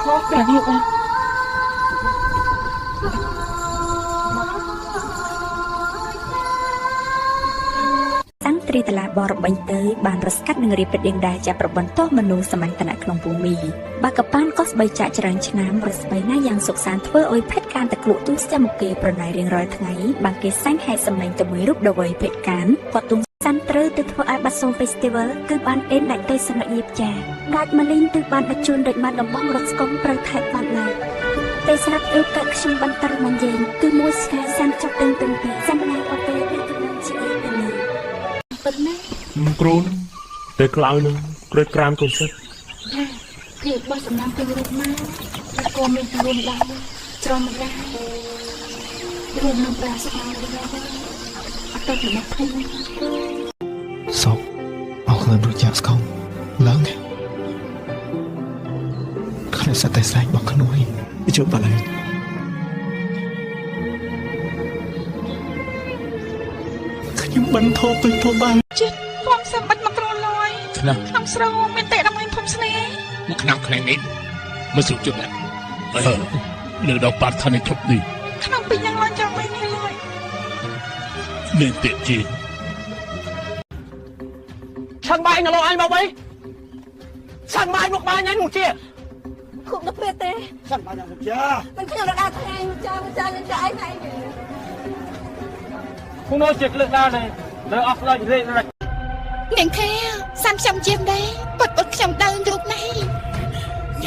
ខុសតែនេះបាទសាំងត្រីតឡាបរបីទៅបានរស្កាត់នឹងរៀបពេតៀងដែរចាប់ប្របន្ទោសមនុស្សសម័យតនៈក្នុងភូមិបាកប៉ានក៏ស្បីចាក់ច្រើនឆ្នាំរស្បីណាស់យ៉ាងសុខសាន្តធ្វើឲ្យភេទកានតក្លក់ទូស្ចាំមកគេប្រណៃរៀងរាល់ថ្ងៃបានគេសាញ់ហេតុសម្លេងទៅមួយរូបដវៃភេទកានគាត់ទុំសាន់ត្រូវទៅធ្វើឲ្យបាត់សូម Festival គឺបានអេនដាច់ទៅសម្រាប់យាបចាដាច់ម៉ាលីងទើបបានដាក់ជូនដូចបានដំបងរត់ស្គមប្រៅថែបបានដែរតែស្រាប់អ៊ឺកាខ្ញុំបានតរមកយើងគឺមួយស្កាយសាន់ចប់ទាំងពីសម្លេងអូពេលទៅនឹងជាអីទៅនេះប៉ុណ្ណាគ្រូតែក្លៅនឹងក្រើកក្រាមកូនសិតគេបោះសំណាំទៅរូបមកតែក៏មានរួមដែរច្រំរ៉ារួមនឹងប្រាស្ដាដែរអត់ទៅមកភ័យសោកអស់ខ្លួនរួចចាក់ស្គមឡើងគ្នាសតែស្លែងរបស់ក្នួយជប់បាល់ខ្ញុំបិណ្ឌធប់ទៅធប់បានចិត្តខ្ញុំសម្បត្តិមកក្រលយក្នុងស្រោមានតែដើម្បីភពស្នេហ៍មកឆ្នាំខ្លាំងនេះមិនស្រុកជប់ណាលើដល់បាត់ថានេះជប់នេះក្នុងពីយ៉ាងឡើងចាំវិញនេះឡើយនេះតិជីឆឹងបាយនៅលោកអញមកវិញឆឹងបាយមកបាយញ៉ៃនោះជាគុំដល់ពេលទេឆឹងបាយមកជាមិនខ្ញុំរកដល់ថ្ងៃចានឹងចាអីថ្ងៃគុំនោះជាលើកដល់នេះលើអស់ខ្លាចរេរ៉ាច់នាងខាសាំខ្ញុំជាដែរពុតខ្ញុំដើររូបនេះញ